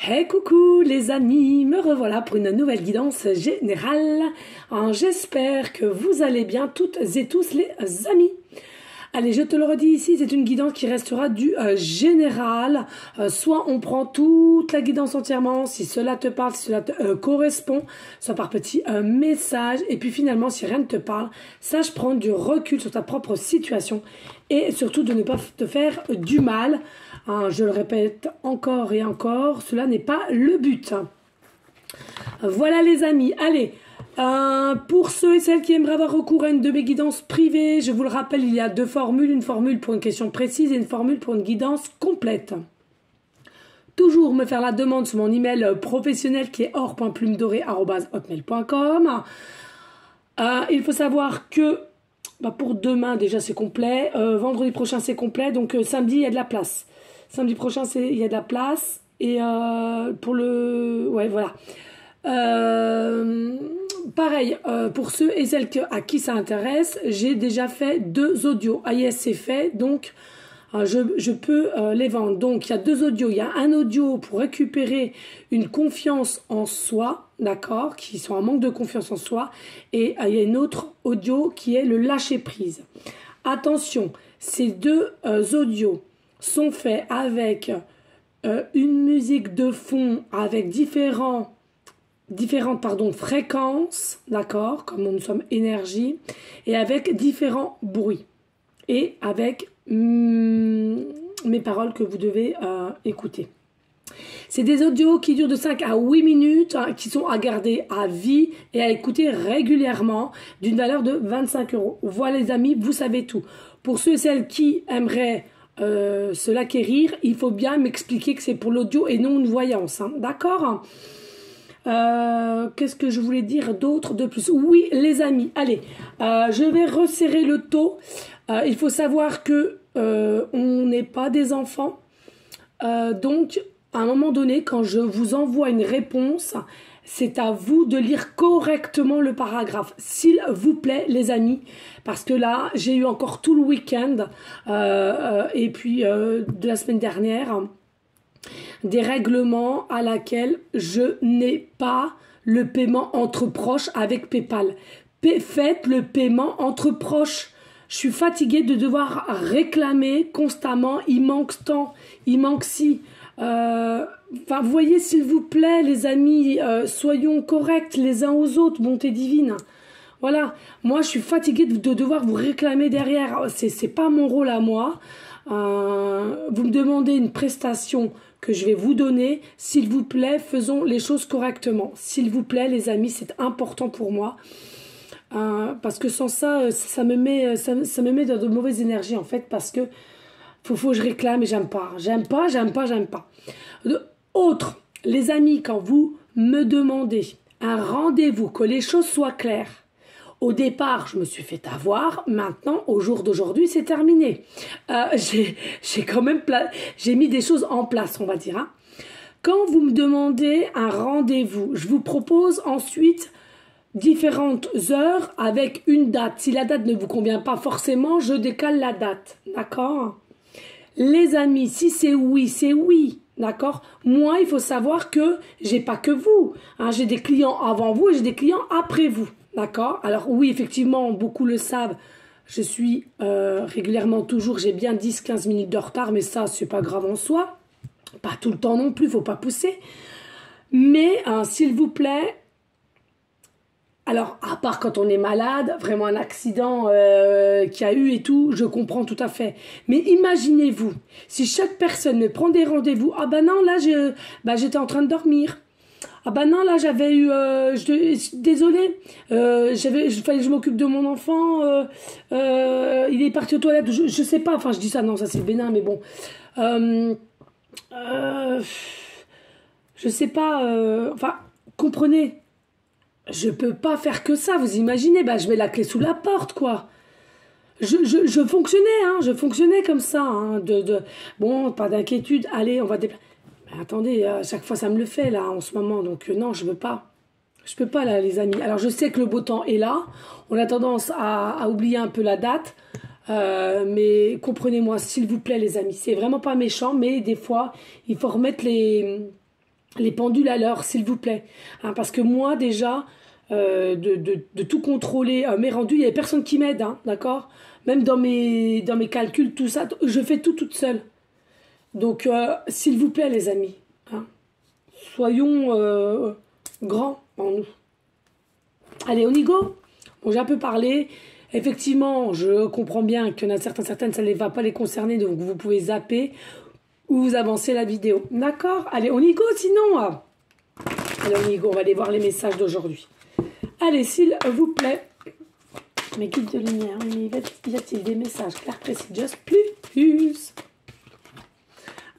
Hey coucou les amis, me revoilà pour une nouvelle guidance générale. J'espère que vous allez bien toutes et tous les amis. Allez, je te le redis ici, c'est une guidance qui restera du général. Soit on prend toute la guidance entièrement, si cela te parle, si cela te correspond, soit par petits messages. Et puis finalement, si rien ne te parle, sache prendre du recul sur ta propre situation et surtout de ne pas te faire du mal. Je le répète encore et encore, cela n'est pas le but. Voilà les amis, allez. Pour ceux et celles qui aimeraient avoir recours à une de mes guidances privées, je vous le rappelle, il y a deux formules, une formule pour une question précise et une formule pour une guidance complète. Toujours me faire la demande sur mon email professionnel qui est or.plumedorée@hotmail.com. Il faut savoir que pour demain déjà c'est complet, vendredi prochain c'est complet, donc samedi il y a de la place. Samedi prochain il y a de la place et pour le... Ouais voilà. Pareil, pour ceux et celles à qui ça intéresse, j'ai déjà fait 2 audios. Yes, c'est fait, donc je peux les vendre. Donc, il y a 2 audios. Il y a un audio pour récupérer une confiance en soi, d'accord, qui sont en manque de confiance en soi. Et il y a une autre audio qui est le lâcher-prise. Attention, ces 2 audios sont faits avec une musique de fond, avec différentes fréquences, d'accord, comme nous sommes énergie, et avec différents bruits, et avec mes paroles que vous devez écouter. C'est des audios qui durent de 5 à 8 minutes, qui sont à garder à vie et à écouter régulièrement, d'une valeur de 25 €. Voilà les amis, vous savez tout. Pour ceux et celles qui aimeraient se l'acquérir, il faut bien m'expliquer que c'est pour l'audio et non une voyance, d'accord ? Qu'est-ce que je voulais dire d'autre de plus? Oui, les amis, allez, je vais resserrer le taux. Il faut savoir que on n'est pas des enfants. Donc, à un moment donné, quand je vous envoie une réponse, c'est à vous de lire correctement le paragraphe, s'il vous plaît, les amis. Parce que là, j'ai eu encore tout le week-end et puis de la semaine dernière, des règlements à laquelle je n'ai pas le paiement entre proches avec PayPal. Faites le paiement entre proches. Je suis fatiguée de devoir réclamer constamment. Il manque tant, il manque ci. Enfin, voyez s'il vous plaît, les amis, soyons corrects les uns aux autres, bonté divine. Voilà, moi je suis fatiguée de devoir vous réclamer derrière. C'est pas mon rôle à moi. Vous me demandez une prestation que je vais vous donner, s'il vous plaît, faisons les choses correctement. S'il vous plaît, les amis, c'est important pour moi. Parce que sans ça, ça me met dans de mauvaises énergies, en fait, parce que faut que je réclame et j'aime pas. J'aime pas. Autre, les amis, quand vous me demandez un rendez-vous, que les choses soient claires. Au départ, je me suis fait avoir. Maintenant, au jour d'aujourd'hui, c'est terminé. J'ai quand même j'ai mis des choses en place, on va dire. Quand vous me demandez un rendez-vous, je vous propose ensuite différentes heures avec une date. Si la date ne vous convient pas forcément, je décale la date. D'accord? Les amis, si c'est oui, c'est oui. D'accord? Moi, il faut savoir que j'ai pas que vous. J'ai des clients avant vous et j'ai des clients après vous. D'accord? Alors oui, effectivement, beaucoup le savent. Je suis régulièrement toujours, j'ai bien 10-15 minutes de retard, mais ça, c'est pas grave en soi. Pas tout le temps non plus, faut pas pousser. Mais, s'il vous plaît, alors, à part quand on est malade, vraiment un accident qu'il y a eu et tout, je comprends tout à fait. Mais imaginez-vous, si chaque personne me prend des rendez-vous, ah ben non, là, j'étais en train de dormir. Ah bah non, là j'avais eu... désolée, fallait que je m'occupe de mon enfant, il est parti aux toilettes, je sais pas, enfin je dis ça, non, ça c'est bénin, mais bon. Je sais pas, enfin, comprenez, je peux pas faire que ça, vous imaginez, je mets la clé sous la porte, quoi. Je fonctionnais comme ça, bon, pas d'inquiétude, allez, on va déplacer. Mais attendez, à chaque fois ça me le fait là en ce moment, donc non, je veux pas. Je peux pas là, les amis. Alors je sais que le beau temps est là, on a tendance à oublier un peu la date, mais comprenez-moi s'il vous plaît les amis, c'est vraiment pas méchant, mais des fois il faut remettre les les pendules à l'heure, s'il vous plaît. Hein, parce que moi, déjà, de tout contrôler, mes rendus, il n'y avait personne qui m'aide, hein, d'accord? Même dans mes calculs, tout ça, je fais tout toute seule. Donc, s'il vous plaît, les amis, hein, soyons grands en nous. Allez, on y go. Bon, j'ai un peu parlé. Effectivement, je comprends bien qu'il y en a certaines, ça ne va pas les concerner, donc vous pouvez zapper ou vous avancez la vidéo. D'accord? Allez, on y go sinon. Allez, on y go, on va aller voir les messages d'aujourd'hui. Allez, s'il vous plaît. Mes guides de lumière, mais y a-t-il des messages clairs, précis, just plus?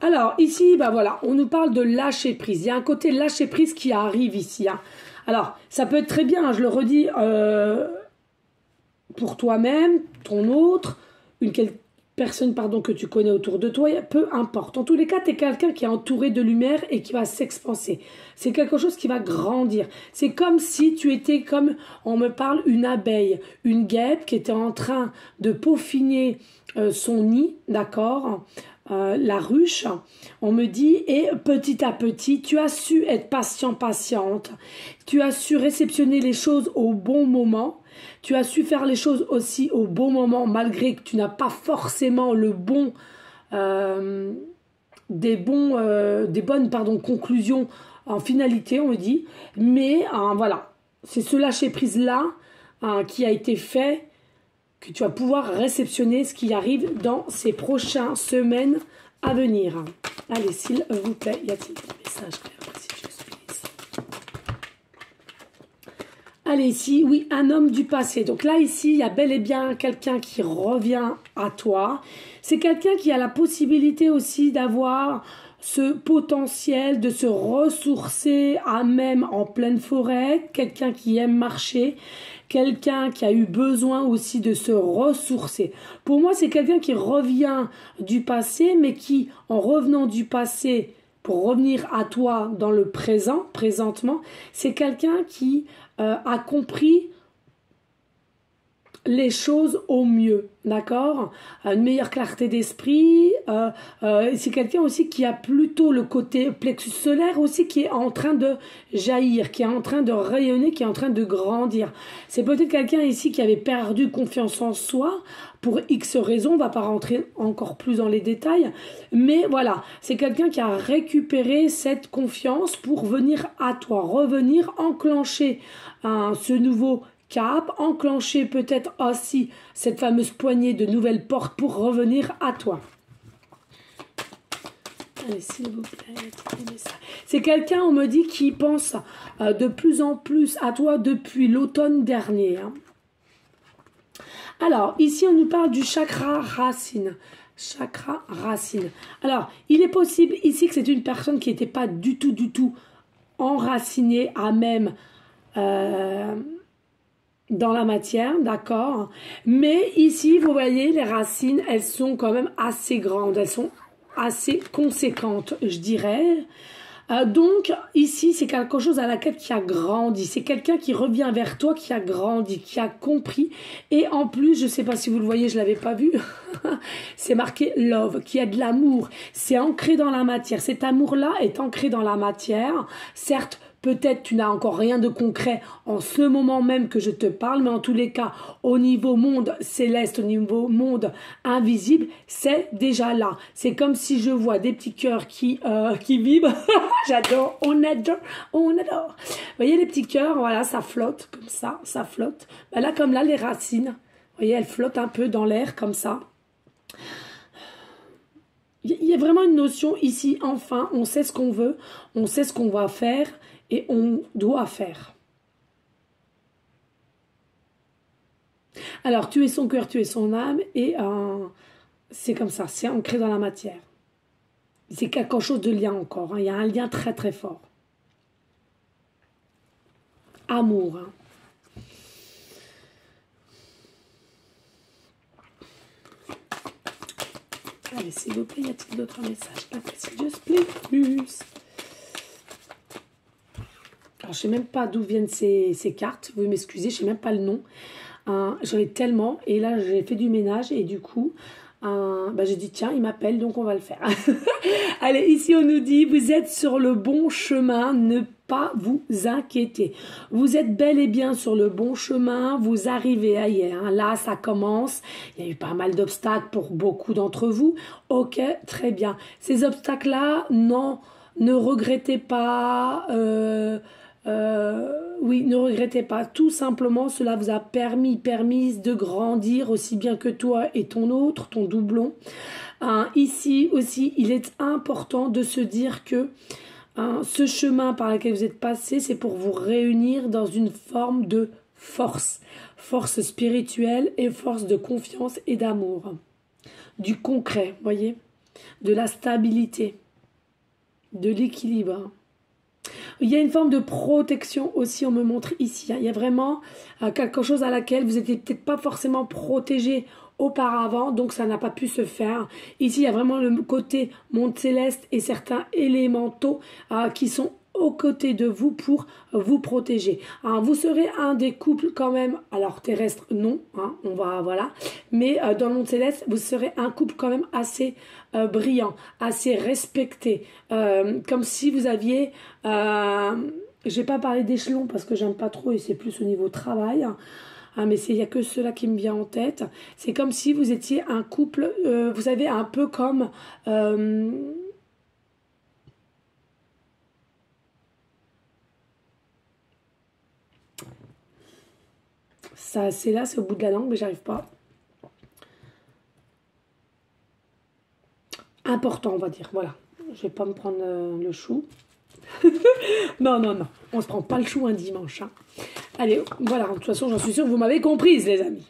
Alors, ici, bah voilà, on nous parle de lâcher prise. Il y a un côté lâcher prise qui arrive ici. Hein. Alors, ça peut être très bien, hein, je le redis, pour toi-même, ton autre, une personne pardon, que tu connais autour de toi, peu importe. En tous les cas, tu es quelqu'un qui est entouré de lumière et qui va s'expanser. C'est quelque chose qui va grandir. C'est comme si tu étais comme, on me parle, une abeille, une guêpe qui était en train de peaufiner son nid, d'accord, la ruche, on me dit, et petit à petit, tu as su être patiente, tu as su réceptionner les choses au bon moment, tu as su faire les choses aussi au bon moment, malgré que tu n'as pas forcément le bon, des bonnes conclusions en finalité, on me dit, mais voilà, c'est ce lâcher-prise-là qui a été fait, que tu vas pouvoir réceptionner ce qui arrive dans ces prochaines semaines à venir. Allez, s'il vous plaît, y a-t-il des messages clairs? Allez, ici, oui, un homme du passé. Donc là, ici, il y a bel et bien quelqu'un qui revient à toi. C'est quelqu'un qui a la possibilité aussi d'avoir ce potentiel de se ressourcer à même en pleine forêt, quelqu'un qui aime marcher, quelqu'un qui a eu besoin aussi de se ressourcer. Pour moi, c'est quelqu'un qui revient du passé, mais qui, en revenant du passé, pour revenir à toi dans le présent, présentement, c'est quelqu'un qui a compris les choses au mieux, d'accord? Une meilleure clarté d'esprit. C'est quelqu'un aussi qui a plutôt le côté plexus solaire aussi qui est en train de jaillir, qui est en train de rayonner, qui est en train de grandir. C'est peut-être quelqu'un ici qui avait perdu confiance en soi pour X raisons, on va pas rentrer encore plus dans les détails, mais voilà, c'est quelqu'un qui a récupéré cette confiance pour venir à toi, revenir, enclencher ce nouveau cap, enclencher peut-être aussi cette fameuse poignée de nouvelles portes pour revenir à toi. Allez, s'il vous plaît, c'est quelqu'un, on me dit, qui pense de plus en plus à toi depuis l'automne dernier. Hein. Alors, ici, on nous parle du chakra racine. Chakra racine. Alors, il est possible ici que c'est une personne qui n'était pas du tout enracinée à même dans la matière, d'accord. Mais ici, vous voyez, les racines, elles sont quand même assez grandes. Elles sont assez conséquentes, je dirais. Donc, ici, c'est quelque chose à laquelle qui a grandi. C'est quelqu'un qui revient vers toi, qui a grandi, qui a compris. Et en plus, je ne sais pas si vous le voyez, je ne l'avais pas vu. C'est marqué love, qui a de l'amour. C'est ancré dans la matière. Cet amour-là est ancré dans la matière. Certes, peut-être tu n'as encore rien de concret en ce moment même que je te parle, mais en tous les cas, au niveau monde céleste, au niveau monde invisible, c'est déjà là. C'est comme si je vois des petits cœurs qui vibrent. J'adore, on adore. Vous voyez les petits cœurs, voilà, ça flotte comme ça flotte. Ben là, comme là, les racines, vous voyez, elles flottent un peu dans l'air comme ça. Il y a vraiment une notion ici, enfin, on sait ce qu'on veut, on sait ce qu'on va faire. Et on doit faire. Alors, tu es son cœur, tu es son âme, et c'est comme ça, c'est ancré dans la matière. C'est quelque chose de lien encore, hein. Il y a un lien très très fort. Amour. Hein. Allez, s'il vous plaît, y a-t-il d'autres messages? Just plus. Alors, je ne sais même pas d'où viennent ces cartes. Vous m'excusez, je ne sais même pas le nom. J'en ai tellement. Et là, j'ai fait du ménage. Et du coup, Bah, j'ai dit tiens, il m'appelle, donc on va le faire. Allez, ici on nous dit vous êtes sur le bon chemin, ne pas vous inquiéter. Vous êtes bel et bien sur le bon chemin, vous arrivez à y être. Là, ça commence. Il y a eu pas mal d'obstacles pour beaucoup d'entre vous. Ok, très bien. Ces obstacles-là, non, ne regrettez pas. Oui, ne regrettez pas. Tout simplement, cela vous a permis de grandir aussi bien que toi et ton autre, ton doublon. Ici aussi, il est important de se dire que ce chemin par lequel vous êtes passé, c'est pour vous réunir dans une forme de force. Force spirituelle et force de confiance et d'amour. Du concret, voyez, de la stabilité, de l'équilibre. Il y a une forme de protection aussi, on me montre ici. Il y a vraiment quelque chose à laquelle vous n'étiez peut-être pas forcément protégé auparavant, donc ça n'a pas pu se faire. Ici, il y a vraiment le côté monde céleste et certains élémentaux qui sont aux côtés de vous pour vous protéger. Vous serez un des couples quand même, alors terrestre non, on va voilà, mais dans le monde céleste, vous serez un couple quand même assez brillant, assez respecté, comme si vous aviez, je vais pas parler d'échelon parce que j'aime pas trop et c'est plus au niveau travail. Mais il n'y a que cela qui me vient en tête. C'est comme si vous étiez un couple, vous savez, un peu comme ça, c'est là, c'est au bout de la langue, mais j'arrive pas. Important, on va dire. Voilà. Je vais pas me prendre le chou. Non, non, non. On se prend pas le chou un dimanche. Allez, voilà. De toute façon, j'en suis sûre que vous m'avez comprise, les amis.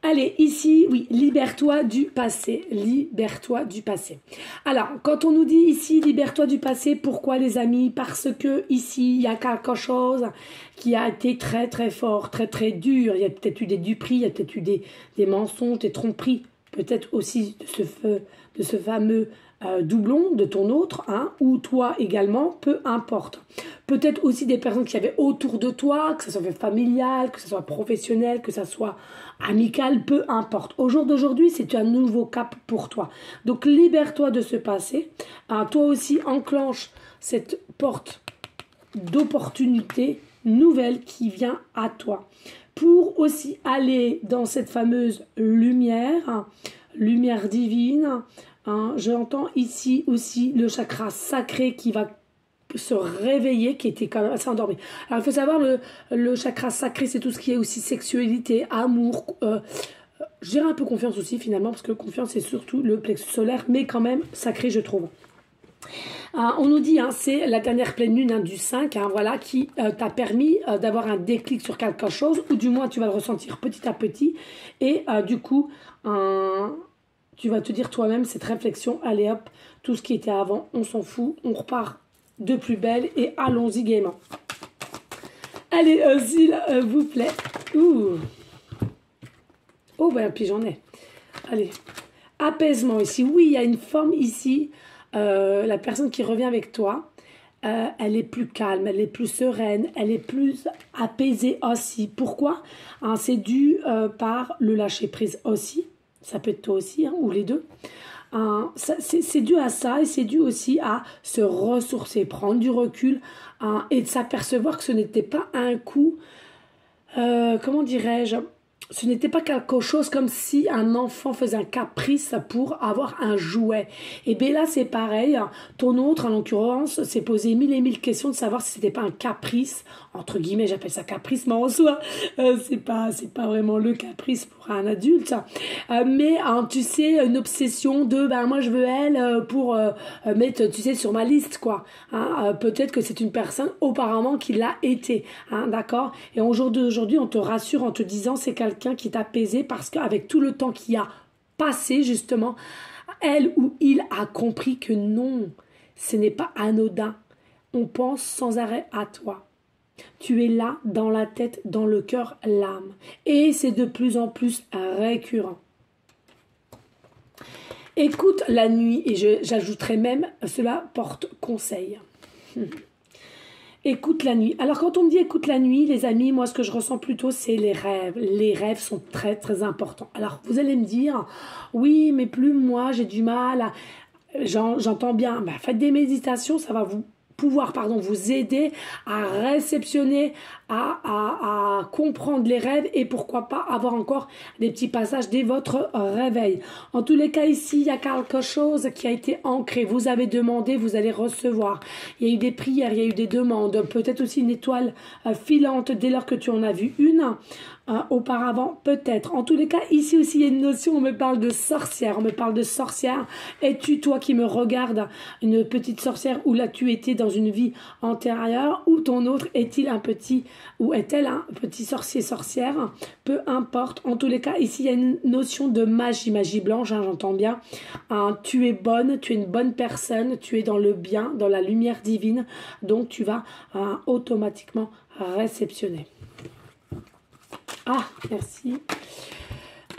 Allez, ici, oui, libère-toi du passé. Libère-toi du passé. Alors, quand on nous dit ici, libère-toi du passé, pourquoi les amis? Parce que ici, il y a quelque chose qui a été très très fort, très très dur. Il y a peut-être eu des duperies, il y a peut-être eu des mensonges, des tromperies. Peut-être aussi de ce fameux doublon de ton autre, ou toi également, peu importe. Peut-être aussi des personnes qui avaient autour de toi, que ce soit familial, que ce soit professionnel, que ce soit amical, peu importe. Au jour d'aujourd'hui, c'est un nouveau cap pour toi. Donc libère-toi de ce passé. Toi aussi, enclenche cette porte d'opportunité nouvelle qui vient à toi. Pour aussi aller dans cette fameuse lumière, lumière divine, j'entends ici aussi le chakra sacré qui va se réveiller, qui était quand même assez endormi. Alors il faut savoir, le chakra sacré, c'est tout ce qui est aussi sexualité, amour, j'ai un peu confiance aussi finalement, parce que confiance c'est surtout le plexus solaire, mais quand même sacré je trouve. On nous dit, c'est la dernière pleine lune du 5, voilà, qui t'a permis d'avoir un déclic sur quelque chose, ou du moins tu vas le ressentir petit à petit, et du coup, tu vas te dire toi-même cette réflexion, allez hop, tout ce qui était avant, on s'en fout, on repart de plus belle, et allons-y gaiement. Allez, s'il vous plaît. Ouh. Oh, ben, puis j'en ai. Allez, apaisement ici. Oui, il y a une forme ici. La personne qui revient avec toi, elle est plus calme, elle est plus sereine, elle est plus apaisée aussi. Pourquoi? C'est dû par le lâcher-prise aussi. Ça peut être toi aussi, ou les deux. C'est dû à ça et c'est dû aussi à se ressourcer, prendre du recul et de s'apercevoir que ce n'était pas un coup, comment dirais-je, ce n'était pas quelque chose comme si un enfant faisait un caprice pour avoir un jouet. Et bien là, c'est pareil. Ton autre, en l'occurrence, s'est posé mille et mille questions de savoir si c'était pas un caprice. Entre guillemets, j'appelle ça caprice, mais en soi, c'est pas vraiment le caprice pour un adulte. Mais, tu sais, une obsession de, moi, je veux elle pour mettre, tu sais, sur ma liste, quoi. Peut-être que c'est une personne auparavant qui l'a été. D'accord? Et aujourd'hui, on te rassure en te disant, c'est quelqu'un qui t'a apaisé parce qu'avec tout le temps qui a passé, justement, elle ou il a compris que non, ce n'est pas anodin. On pense sans arrêt à toi. Tu es là, dans la tête, dans le cœur, l'âme. Et c'est de plus en plus récurrent. Écoute la nuit, et j'ajouterai même, cela porte conseil. Écoute la nuit. Alors quand on me dit écoute la nuit, les amis, moi ce que je ressens plutôt c'est les rêves. Les rêves sont très très importants. Alors vous allez me dire, oui mais plus moi j'ai du mal à... J'entends bien, bah, faites des méditations, ça va vous pouvoir vous aider à réceptionner, à comprendre les rêves et pourquoi pas avoir encore des petits passages dès votre réveil. En tous les cas, ici, il y a quelque chose qui a été ancré. Vous avez demandé, vous allez recevoir. Il y a eu des prières, il y a eu des demandes, peut-être aussi une étoile filante dès lors que tu en as vu une. Auparavant, peut-être. En tous les cas, ici aussi, il y a une notion, on me parle de sorcière. On me parle de sorcière. Es-tu, toi qui me regardes, une petite sorcière ou l'as-tu été dans une vie antérieure ou ton autre est-il un petit, ou est-elle un petit sorcier, sorcière? Peu importe. En tous les cas, ici, il y a une notion de magie, magie blanche, j'entends bien. Tu es bonne, tu es une bonne personne, tu es dans le bien, dans la lumière divine. Donc, tu vas automatiquement réceptionner. Ah, merci.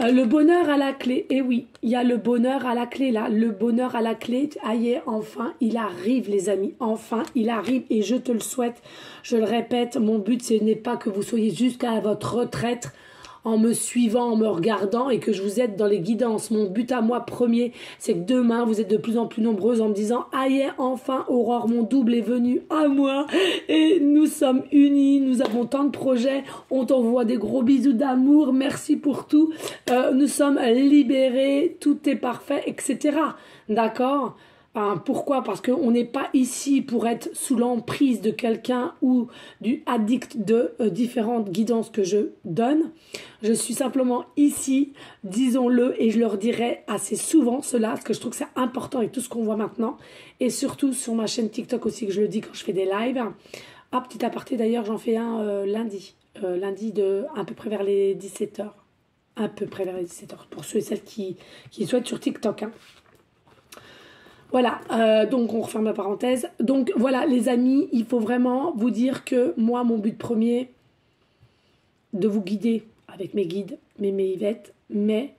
Le bonheur à la clé. Eh oui, il y a le bonheur à la clé là. Le bonheur à la clé. Aïe, enfin, il arrive les amis. Enfin, il arrive et je te le souhaite. Je le répète, mon but ce n'est pas que vous soyez jusqu'à votre retraite en me suivant, en me regardant et que je vous aide dans les guidances. Mon but à moi premier, c'est que demain, vous êtes de plus en plus nombreuses en me disant « Aïe, enfin, Aurore, mon double est venu à moi et nous sommes unis, nous avons tant de projets, on t'envoie des gros bisous d'amour, merci pour tout, nous sommes libérés, tout est parfait, etc. » D'accord ? Pourquoi? Parce qu'on n'est pas ici pour être sous l'emprise de quelqu'un ou du addict de différentes guidances que je donne. Je suis simplement ici, disons-le, et je leur dirai assez souvent cela, parce que je trouve que c'est important avec tout ce qu'on voit maintenant, et surtout sur ma chaîne TikTok aussi, que je le dis quand je fais des lives. Ah, petit aparté d'ailleurs, j'en fais un lundi, à peu près vers les 17h. À peu près vers les 17h, pour ceux et celles qui souhaitent sur TikTok, hein. Voilà, donc on referme la parenthèse. Donc voilà les amis, il faut vraiment vous dire que moi, mon but premier, de vous guider avec mes guides, mes Yvette, mais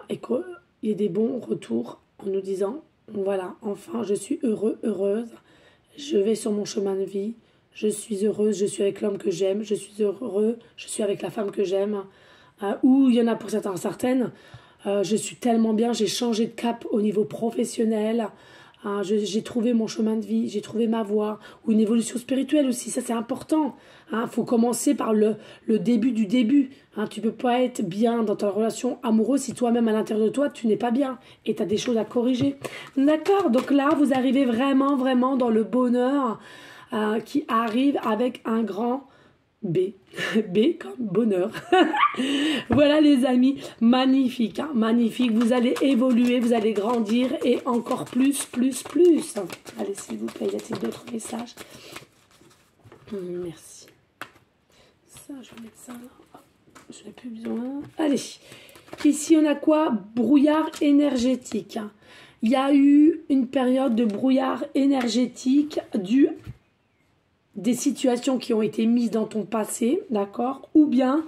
et qu'il y ait des bons retours en nous disant, voilà, enfin je suis heureux, heureuse, je vais sur mon chemin de vie, je suis heureuse, je suis avec l'homme que j'aime, je suis heureux, je suis avec la femme que j'aime, ou il y en a pour certaines, je suis tellement bien, j'ai changé de cap au niveau professionnel, j'ai trouvé mon chemin de vie, j'ai trouvé ma voie, ou une évolution spirituelle aussi, ça c'est important. Faut commencer par le début du début. Tu peux pas être bien dans ta relation amoureuse si toi-même à l'intérieur de toi tu n'es pas bien et tu as des choses à corriger. D'accord, donc là vous arrivez vraiment, vraiment dans le bonheur qui arrive avec un grand B. B comme bonheur. Voilà les amis, magnifique, magnifique. Vous allez évoluer, vous allez grandir et encore plus. Allez, s'il vous plaît, y a-t-il d'autres messages? Merci. Ça, je vais mettre ça là. Je n'ai plus besoin. Allez, ici on a quoi? Brouillard énergétique. Il y a eu une période de brouillard énergétique due des situations qui ont été mises dans ton passé, d'accord? Ou bien,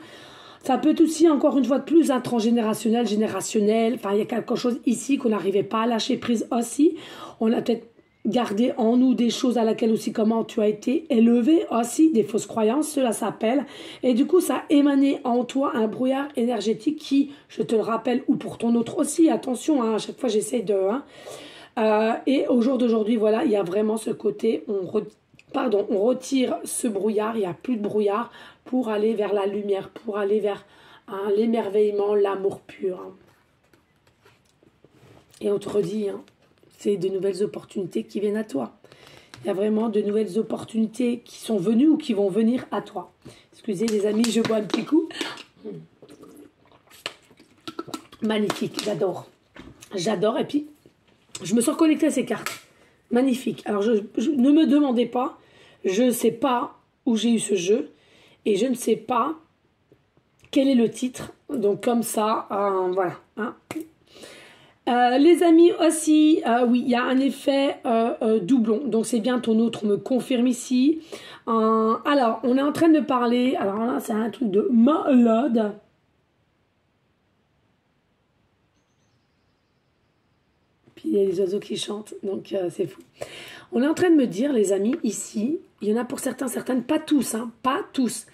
ça peut être aussi, encore une fois de plus, un transgénérationnel, générationnel. Enfin, il y a quelque chose ici qu'on n'arrivait pas à lâcher prise aussi. On a peut-être gardé en nous des choses à laquelle aussi, comment tu as été élevé aussi, des fausses croyances, cela s'appelle. Et du coup, ça a émané en toi un brouillard énergétique qui, je te le rappelle, ou pour ton autre aussi, attention, à chaque fois j'essaie de... et au jour d'aujourd'hui, voilà, il y a vraiment ce côté, on retire ce brouillard, il n'y a plus de brouillard pour aller vers la lumière, pour aller vers l'émerveillement, l'amour pur. Et on te redit, c'est de nouvelles opportunités qui viennent à toi. Il y a vraiment de nouvelles opportunités qui sont venues ou qui vont venir à toi. Excusez les amis, je bois un petit coup. Magnifique, j'adore. J'adore et puis je me sens connectée à ces cartes. Magnifique. Alors ne me demandez pas, je ne sais pas où j'ai eu ce jeu et je ne sais pas quel est le titre. Donc comme ça, voilà. Les amis aussi, oui, il y a un effet doublon. Donc c'est bien, ton autre me confirme ici. Alors, on est en train de parler, alors là c'est un truc de malade. Puis il y a les oiseaux qui chantent, donc c'est fou. On est en train de me dire, les amis, ici, il y en a pour certains, certaines, pas tous, hein, pas tous.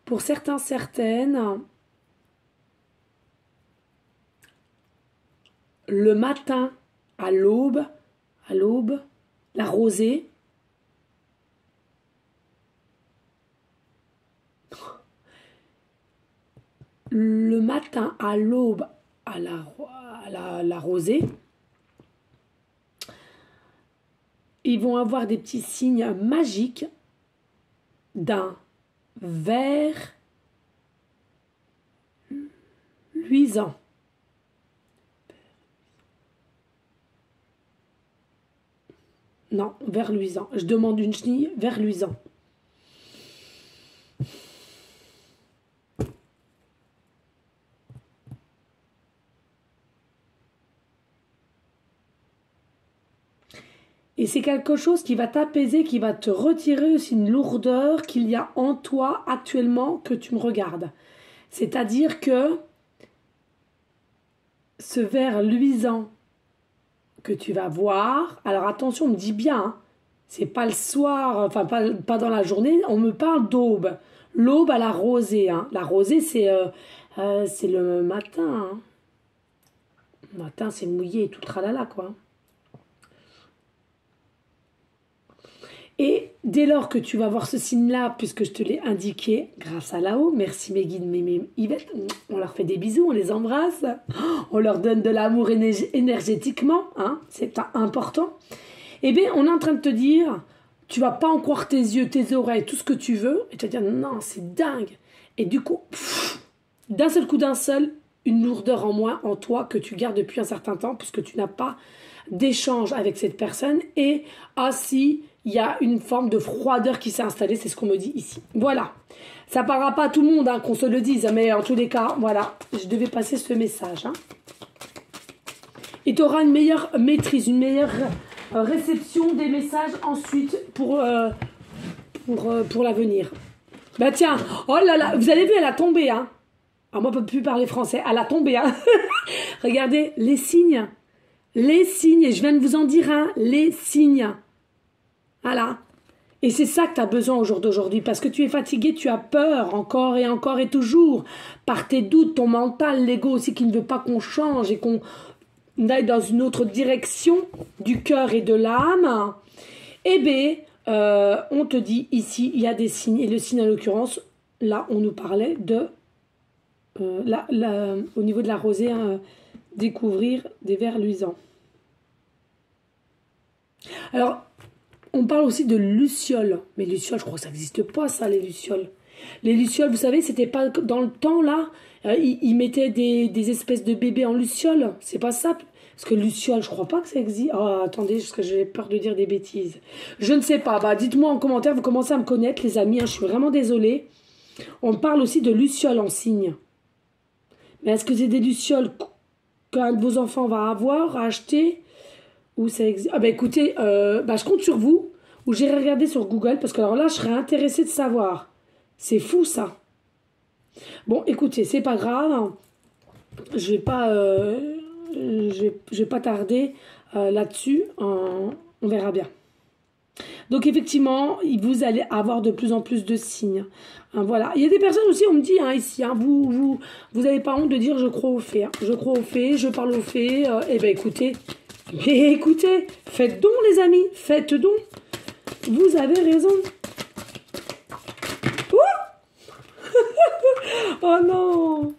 Pour certains, certaines, le matin, à l'aube, la rosée, le matin, à l'aube, à la rosée, ils vont avoir des petits signes magiques d'un vert luisant. Non, vert luisant. Je demande une chenille vert luisant. Et c'est quelque chose qui va t'apaiser, qui va te retirer aussi une lourdeur qu'il y a en toi actuellement que tu me regardes. C'est-à-dire que ce vert luisant que tu vas voir, alors attention, on me dit bien, hein, c'est pas le soir, enfin pas dans la journée, on me parle d'aube. L'aube à la rosée. Hein. La rosée, c'est le matin. Hein. Le matin, c'est mouillé et tout tralala, quoi. Et dès lors que tu vas voir ce signe-là, puisque je te l'ai indiqué grâce à là-haut, merci mes guides, mes Yvette, on leur fait des bisous, on les embrasse, on leur donne de l'amour énergétiquement, hein, c'est important. Eh bien, on est en train de te dire, tu vas pas en croire tes yeux, tes oreilles, tout ce que tu veux, et tu vas dire, non, c'est dingue. Et du coup, d'un seul coup, une lourdeur en moins en toi que tu gardes depuis un certain temps, puisque tu n'as pas d'échange avec cette personne, et si il y a une forme de froideur qui s'est installée, c'est ce qu'on me dit ici. Voilà, ça ne parlera pas à tout le monde, hein, qu'on se le dise, mais en tous les cas, voilà, je devais passer ce message. Hein. Et tu auras une meilleure maîtrise, une meilleure réception des messages ensuite pour l'avenir. Bah tiens, oh là là, vous avez vu, elle a tombé, hein. Ah, moi, je ne peux plus parler français, elle a tombé, hein. Regardez, les signes, et je viens de vous en dire un, les signes. Voilà. Et c'est ça que tu as besoin au jour d'aujourd'hui, parce que tu es fatigué, tu as peur encore et toujours, par tes doutes, ton mental, l'ego aussi qui ne veut pas qu'on change et qu'on aille dans une autre direction du cœur et de l'âme. Eh bien, on te dit ici, il y a des signes, et le signe en l'occurrence, là, on nous parlait de, au niveau de la rosée, hein, découvrir des vers luisants. Alors, on parle aussi de lucioles. Mais lucioles, je crois que ça n'existe pas, ça, les lucioles. Les lucioles, vous savez, c'était pas dans le temps, là, ils mettaient des espèces de bébés en lucioles. C'est pas ça. Parce que lucioles, je crois pas que ça existe. Oh, attendez, parce que j'ai peur de dire des bêtises. Je ne sais pas. Bah, dites-moi en commentaire, vous commencez à me connaître, les amis. Hein, je suis vraiment désolée. On parle aussi de lucioles en signe. Mais est-ce que c'est des lucioles qu'un de vos enfants va avoir, à acheter? Où ça existe? Ah bah écoutez, je compte sur vous, ou j'irai regarder sur Google, parce que alors là, je serais intéressée de savoir. C'est fou, ça. Bon, écoutez, c'est pas grave. Je vais pas tarder là-dessus. On verra bien. Donc effectivement, vous allez avoir de plus en plus de signes. Hein, voilà. Il y a des personnes aussi, on me dit ici, hein, vous n'avez pas honte de dire je crois aux fées. Hein. Je crois aux fées, je parle aux fées. Eh bien écoutez, faites donc les amis, faites donc. Vous avez raison. Oh non.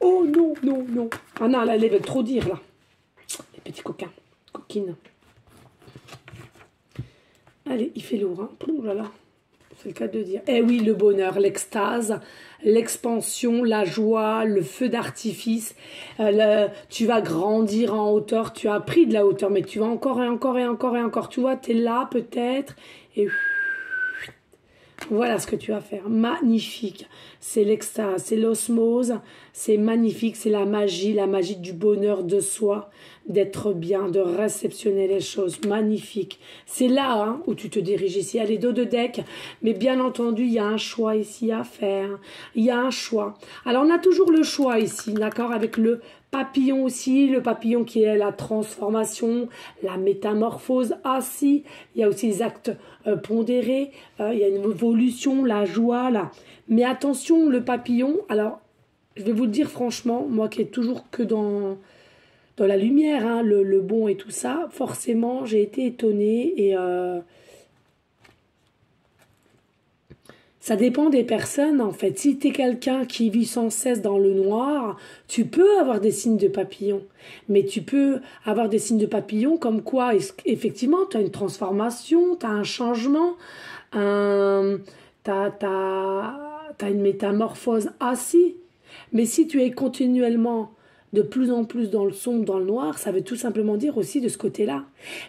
Oh non, non, non. Ah non, là, elle veut trop dire, là. Les petits coquins, coquines. Allez, il fait lourd, hein. Oh là là. C'est le cas de dire. Eh oui, le bonheur, l'extase, l'expansion, la joie, le feu d'artifice. Tu vas grandir en hauteur. Tu as pris de la hauteur, mais tu vas encore et encore et encore et encore. Tu vois, tu es là peut-être. Et voilà ce que tu vas faire. Magnifique. C'est l'extase, c'est l'osmose. C'est magnifique. C'est la magie du bonheur de soi, d'être bien, de réceptionner les choses. Magnifique. C'est là hein, où tu te diriges ici. Allez, dos de deck. Mais bien entendu, il y a un choix ici à faire. Il y a un choix. Alors, on a toujours le choix ici, d'accord, avec le papillon aussi, le papillon qui est la transformation, la métamorphose assis. Il y a aussi les actes pondérés. Il y a une évolution, la joie, là. Mais attention, le papillon, alors, je vais vous le dire franchement, moi qui est toujours que dans la lumière, hein, le bon et tout ça, forcément, j'ai été étonnée et ça dépend des personnes, en fait. Si tu es quelqu'un qui vit sans cesse dans le noir, tu peux avoir des signes de papillon. Mais tu peux avoir des signes de papillon comme quoi, effectivement, tu as une transformation, tu as un changement, tu as une métamorphose assis. Mais si tu es continuellement de plus en plus dans le sombre, dans le noir, ça veut tout simplement dire aussi de ce côté-là.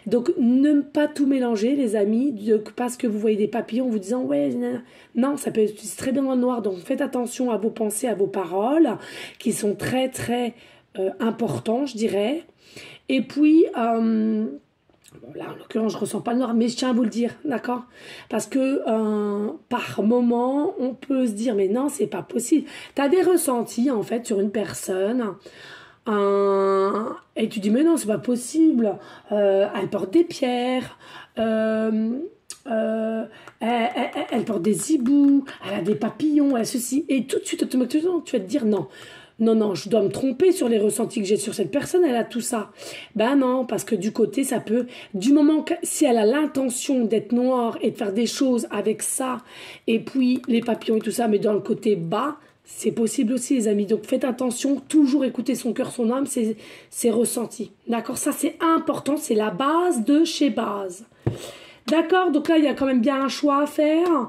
Donc, ne pas tout mélanger, les amis, parce que vous voyez des papillons en vous disant « ouais, non, ça peut être très bien dans le noir ». Donc, faites attention à vos pensées, à vos paroles, qui sont très, très importants, je dirais. Et puis, bon, là, en l'occurrence, je ressens pas le noir, mais je tiens à vous le dire, d'accord? Parce que par moment, on peut se dire, mais non, c'est pas possible. Tu as des ressentis, en fait, sur une personne, et tu dis, mais non, c'est pas possible. Elle porte des pierres, elle porte des hiboux, elle a des papillons, elle a ceci. Et tout de suite, automatiquement, tu vas te dire, non. Non, non, je dois me tromper sur les ressentis que j'ai sur cette personne, elle a tout ça. Ben non, parce que du côté, ça peut, du moment que, si elle a l'intention d'être noire et de faire des choses avec ça, et puis les papillons et tout ça, mais dans le côté bas, c'est possible aussi, les amis. Donc faites attention, toujours écouter son cœur, son âme, ses ressentis. D'accord? Ça, c'est important, c'est la base de chez base. D'accord, donc là, il y a quand même bien un choix à faire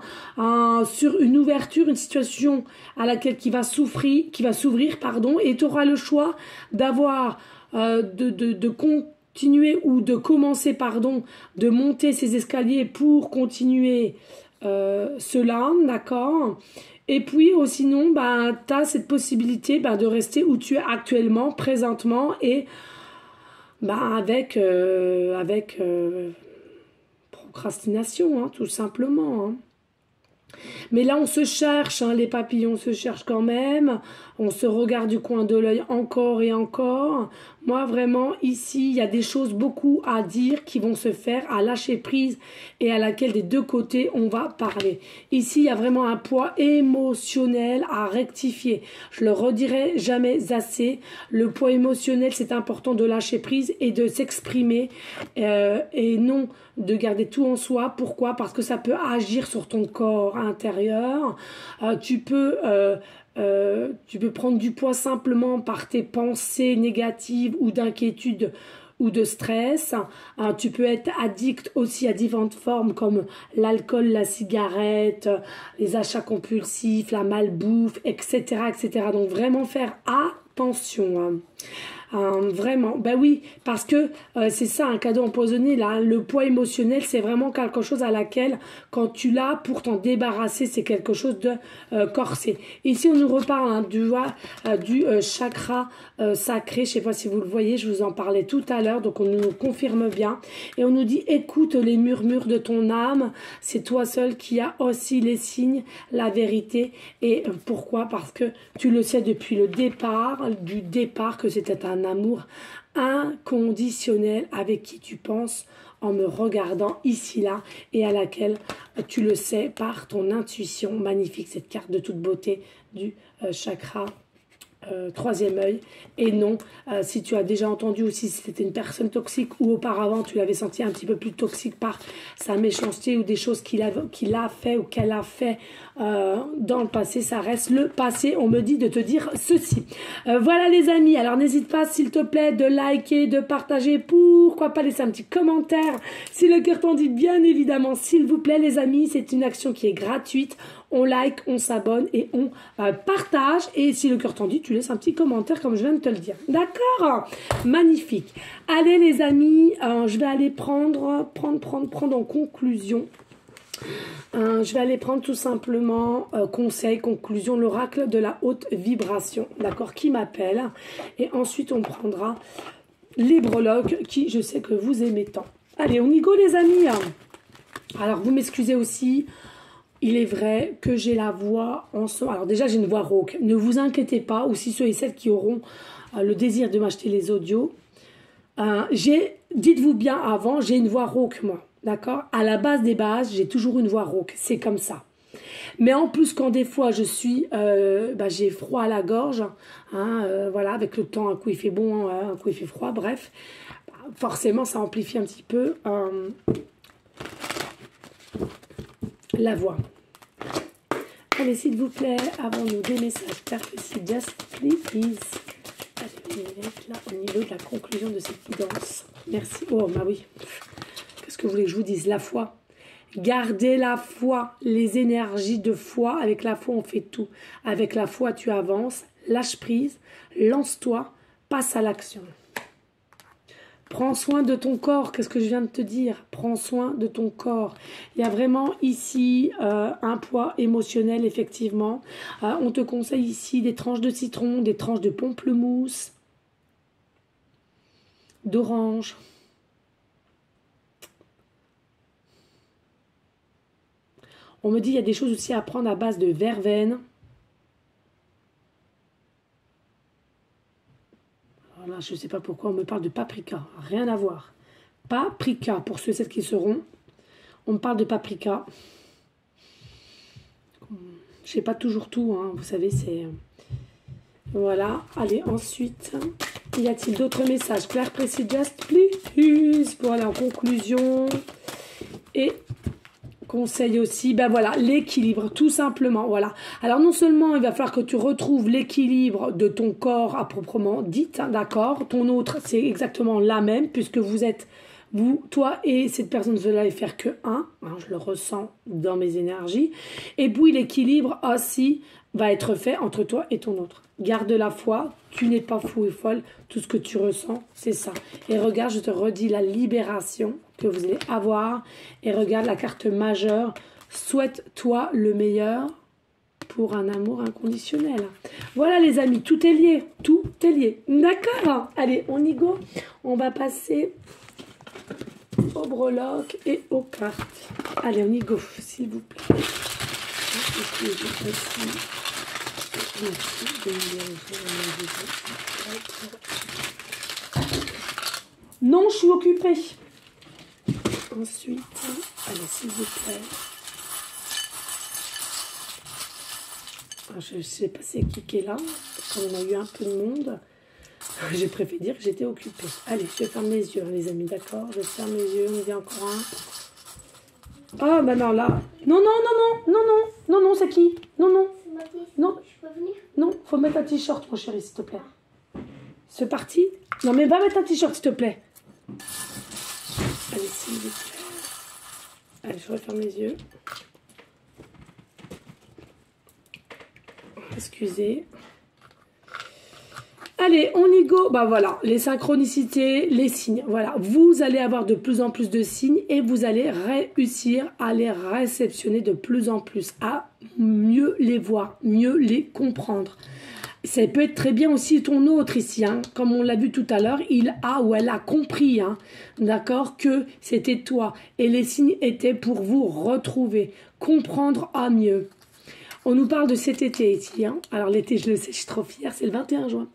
sur une ouverture, une situation à laquelle qui va s'ouvrir, pardon, et tu auras le choix d'avoir, de continuer ou de commencer, pardon, de monter ces escaliers pour continuer cela, d'accord. Et puis, sinon, ben, tu as cette possibilité de rester où tu es actuellement, présentement, et ben, avec procrastination, hein, tout simplement. Hein. Mais là, on se cherche, hein, les papillons se cherchent quand même. On se regarde du coin de l'œil encore et encore. Moi, vraiment, ici, il y a des choses beaucoup à dire qui vont se faire, à lâcher prise et à laquelle des deux côtés, on va parler. Ici, il y a vraiment un poids émotionnel à rectifier. Je le redirai jamais assez. Le poids émotionnel, c'est important de lâcher prise et de s'exprimer et non de garder tout en soi. Pourquoi? Parce que ça peut agir sur ton corps intérieur. Tu peux prendre du poids simplement par tes pensées négatives ou d'inquiétude ou de stress. Tu peux être addict aussi à différentes formes comme l'alcool, la cigarette, les achats compulsifs, la malbouffe, etc., etc. Donc vraiment faire attention. Hein. Vraiment, ben oui, parce que c'est ça, un cadeau empoisonné, là, le poids émotionnel, c'est vraiment quelque chose à laquelle, quand tu l'as, pour t'en débarrasser, c'est quelque chose de corsé. Ici, on nous reparle hein, du chakra sacré, je sais pas si vous le voyez, je vous en parlais tout à l'heure, donc on nous confirme bien, et on nous dit, écoute les murmures de ton âme, c'est toi seul qui as aussi les signes, la vérité, et pourquoi? Parce que tu le sais depuis le départ, que c'était un amour inconditionnel avec qui tu penses en me regardant ici là et à laquelle tu le sais par ton intuition. Magnifique cette carte de toute beauté du chakra troisième œil. Et non, si tu as déjà entendu aussi si c'était une personne toxique ou auparavant tu l'avais senti un petit peu plus toxique par sa méchanceté ou des choses qu'il a fait ou qu'elle a fait dans le passé, ça reste le passé. On me dit de te dire ceci. Voilà les amis, alors n'hésite pas s'il te plaît de liker, de partager, pourquoi pas laisser un petit commentaire si le cœur t'en dit, bien évidemment, s'il vous plaît les amis, c'est une action qui est gratuite. On like, on s'abonne et on partage. Et si le cœur t'en dit, tu laisses un petit commentaire comme je viens de te le dire. D'accord? Magnifique. Allez les amis, je vais aller prendre en conclusion. Je vais aller prendre tout simplement conseil, conclusion, l'oracle de la haute vibration. D'accord? Qui m'appelle. Et ensuite, on prendra les breloques qui, je sais que vous aimez tant. Allez, on y go les amis. Alors, vous m'excusez aussi. Il est vrai que j'ai la voix en son. Alors déjà, j'ai une voix rauque. Ne vous inquiétez pas, aussi ceux et celles qui auront le désir de m'acheter les audios. Dites-vous bien avant, j'ai une voix rauque, moi. D'accord? À la base des bases, j'ai toujours une voix rauque. C'est comme ça. Mais en plus, quand des fois, j'ai froid à la gorge, voilà, avec le temps, un coup il fait bon, un coup il fait froid, bref. Forcément, ça amplifie un petit peu la voix. Allez, s'il vous plaît, avons-nous des messages clairs, just please. Allez, on est là au niveau de la conclusion de cette guidance. Merci. Oh, bah oui. Qu'est-ce que vous voulez que je vous dise? La foi. Gardez la foi, les énergies de foi. Avec la foi, on fait tout. Avec la foi, tu avances. Lâche prise, lance-toi, passe à l'action. Prends soin de ton corps, qu'est-ce que je viens de te dire? Prends soin de ton corps. Il y a vraiment ici un poids émotionnel, effectivement. On te conseille ici des tranches de citron, des tranches de pamplemousse, d'orange. On me dit qu'il y a des choses aussi à prendre à base de verveine. Là, je ne sais pas pourquoi on me parle de paprika. Rien à voir. Paprika, pour ceux et celles qui seront. On me parle de paprika. Je ne sais pas toujours tout, hein. Vous savez, c'est... Voilà. Allez, ensuite, y a-t-il d'autres messages? Claire, précis, just please. Voilà, en conclusion. Et... conseil aussi, ben voilà, l'équilibre, tout simplement, voilà. Alors non seulement il va falloir que tu retrouves l'équilibre de ton corps à proprement dit, hein, d'accord. Ton autre, c'est exactement la même, puisque vous êtes, toi et cette personne, vous n'allez faire que un, hein, je le ressens dans mes énergies. Et puis l'équilibre aussi va être fait entre toi et ton autre. Garde la foi, tu n'es pas fou et folle, tout ce que tu ressens, c'est ça. Et regarde, je te redis la libération que vous allez avoir. Et regarde la carte majeure, souhaite-toi le meilleur pour un amour inconditionnel. Voilà les amis, tout est lié, tout est lié. D'accord? Allez, on y go. On va passer au breloque et aux cartes. Allez, on y go, s'il vous plaît. Non, je suis occupée. Ensuite, allez, s'il vous plaît. Je ne sais pas c'est qui est là. Comme on a eu un peu de monde, j'ai préféré dire que j'étais occupée. Allez, je ferme les yeux, les amis, d'accord? Je ferme les yeux, on y vient encore un. Ah, bah non, là. Non, non, non, non, non, non, non, non, c'est qui? Non, non. Non. Je peux venir? Non, faut mettre un t-shirt, mon chéri, s'il te plaît. C'est parti? Non, mais va mettre un t-shirt, s'il te plaît. Allez, s'il vous plaît. Allez, je referme les yeux. Excusez. Allez, on y go. Bah voilà, les synchronicités, les signes. Voilà, vous allez avoir de plus en plus de signes et vous allez réussir à les réceptionner de plus en plus, à mieux les voir, mieux les comprendre. Ça peut être très bien aussi ton autre ici, hein. Comme on l'a vu tout à l'heure, il a ou elle a compris, hein, d'accord, que c'était toi. Et les signes étaient pour vous retrouver, comprendre à mieux. On nous parle de cet été ici, hein. Alors l'été, je le sais, je suis trop fière, c'est le 21 juin.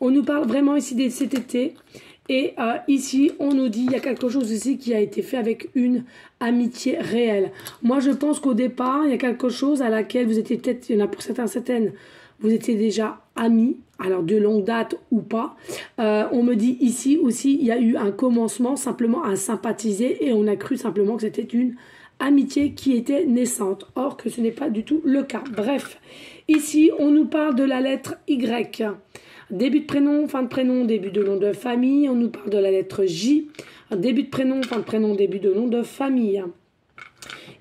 On nous parle vraiment ici de cet été. Et ici, on nous dit, il y a quelque chose ici qui a été fait avec une amitié réelle. Moi, je pense qu'au départ, il y a quelque chose à laquelle vous étiez peut-être, il y en a pour certaines, vous étiez déjà amis, alors de longue date ou pas. On me dit ici aussi, il y a eu un commencement simplement à sympathiser et on a cru simplement que c'était une amitié qui était naissante. Or que ce n'est pas du tout le cas. Bref, ici, on nous parle de la lettre Y. Début de prénom, fin de prénom, début de nom de famille. On nous parle de la lettre J. Début de prénom, fin de prénom, début de nom de famille.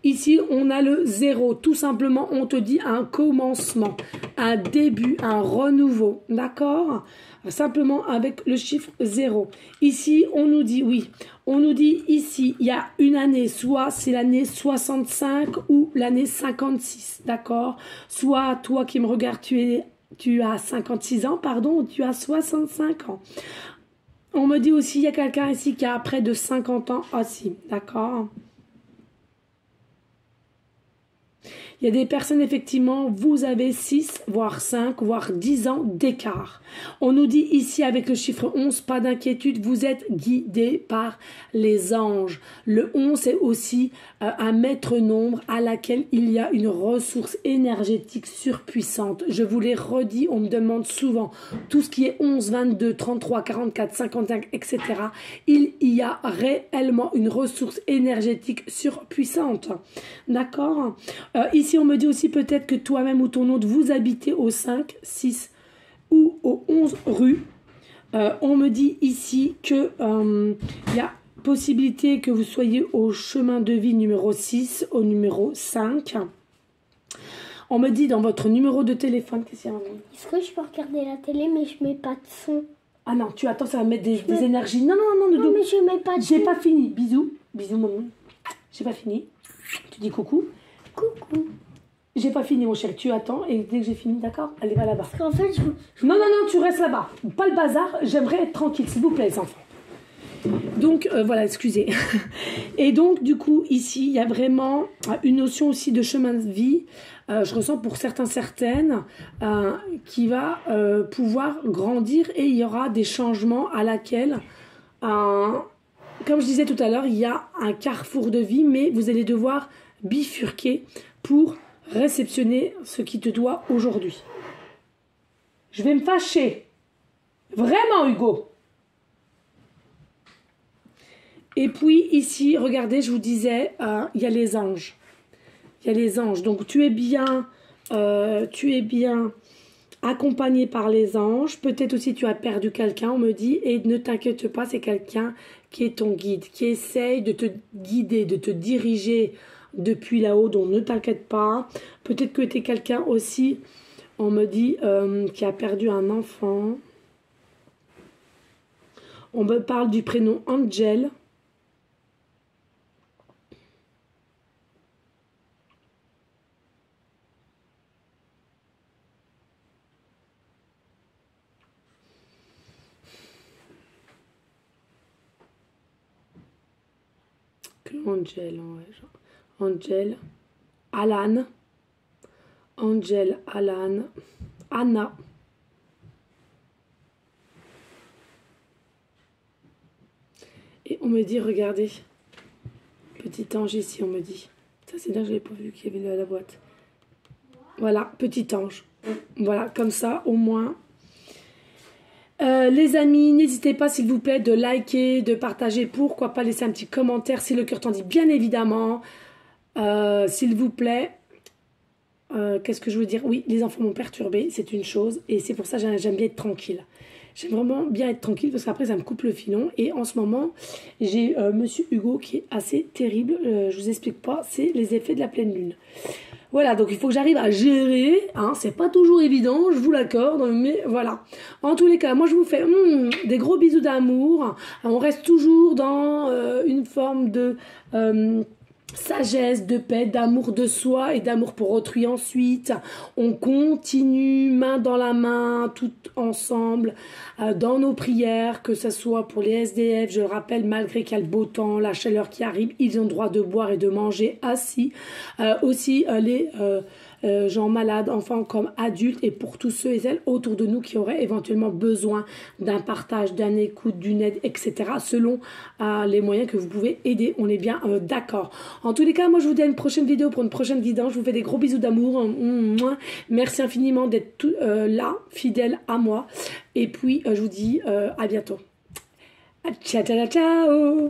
Ici, on a le 0. Tout simplement, on te dit un commencement, un début, un renouveau. D'accord? Simplement avec le chiffre 0. Ici, on nous dit, oui, on nous dit ici, il y a une année, soit c'est l'année 65 ou l'année 56. D'accord? Soit toi qui me regardes, tu as 56 ans, pardon, ou tu as 65 ans. On me dit aussi, il y a quelqu'un ici qui a près de 50 ans aussi, d'accord? Il y a des personnes, effectivement, vous avez 6, voire 5, voire 10 ans d'écart. On nous dit ici, avec le chiffre 11, pas d'inquiétude, vous êtes guidé par les anges. Le 11, c'est aussi un maître nombre à laquelle il y a une ressource énergétique surpuissante. Je vous l'ai redit, on me demande souvent, tout ce qui est 11, 22, 33, 44, 55, etc. Il y a réellement une ressource énergétique surpuissante. D'accord? Ici, on me dit aussi peut-être que toi-même ou ton autre, vous habitez au 5, 6 ou au 11 rue. On me dit ici que il y a possibilité que vous soyez au chemin de vie numéro 6, au numéro 5. On me dit dans votre numéro de téléphone, qu'est-ce qu'il y a? Est-ce que je peux regarder la télé mais je mets pas de son? Ah non, tu attends, ça va mettre des énergies. Non, non, non, non, mais je mets pas de son. J'ai pas fini. Bisous. Bisous, maman. J'ai pas fini. Tu dis coucou. Coucou. J'ai pas fini, mon chéri. Tu attends et dès que j'ai fini, d'accord? Allez, va là-bas. Parce qu'en fait, Non, non, non, tu restes là-bas. Pas le bazar. J'aimerais être tranquille, s'il vous plaît, les enfants. Donc, voilà, excusez. Et donc, du coup, ici, il y a vraiment une notion aussi de chemin de vie. Je ressens pour certaines qui va pouvoir grandir et il y aura des changements à laquelle, comme je disais tout à l'heure, il y a un carrefour de vie, mais vous allez devoir bifurquer pour réceptionner ce qui te doit aujourd'hui. Je vais me fâcher. Vraiment, Hugo. Et puis ici, regardez, je vous disais, il y a les anges. Il y a les anges. Donc tu es bien accompagné par les anges. Peut-être aussi tu as perdu quelqu'un, on me dit. Et ne t'inquiète pas, c'est quelqu'un qui est ton guide, qui essaye de te guider, de te diriger depuis là-haut. Donc ne t'inquiète pas. Peut-être que tu es quelqu'un aussi, on me dit, qui a perdu un enfant. On me parle du prénom Angel. Angel, Angel, Alan, Angel, Alan, Anna. Et on me dit, regardez, petit ange ici, on me dit. Ça, c'est là, je n'avais pas vu qu'il y avait la boîte. Voilà, petit ange. Voilà, comme ça, au moins. Les amis, n'hésitez pas s'il vous plaît de liker, de partager, pourquoi pas laisser un petit commentaire si le cœur t'en dit, bien évidemment. S'il vous plaît, qu'est-ce que je veux dire? Oui, les enfants m'ont perturbée, c'est une chose, et c'est pour ça que j'aime bien être tranquille. J'aime vraiment bien être tranquille parce qu'après ça me coupe le filon. Et en ce moment, j'ai Monsieur Hugo qui est assez terrible, je vous explique pas, c'est les effets de la pleine lune. Voilà, donc il faut que j'arrive à gérer, hein, c'est pas toujours évident, je vous l'accorde, mais voilà. En tous les cas, moi je vous fais des gros bisous d'amour, on reste toujours dans une forme de sagesse, de paix, d'amour de soi et d'amour pour autrui ensuite. On continue main dans la main, tout ensemble, dans nos prières, que ce soit pour les SDF, je le rappelle, malgré qu'il y a le beau temps, la chaleur qui arrive, ils ont le droit de boire et de manger assis. Aussi les gens malades, enfants comme adultes, et pour tous ceux et celles autour de nous qui auraient éventuellement besoin d'un partage, d'un écoute, d'une aide, etc. selon les moyens que vous pouvez aider. On est bien d'accord. En tous les cas, moi je vous dis à une prochaine vidéo pour une prochaine guidance. Je vous fais des gros bisous d'amour. Merci infiniment d'être là, fidèle à moi. Et puis je vous dis à bientôt. Ciao, ciao, ciao.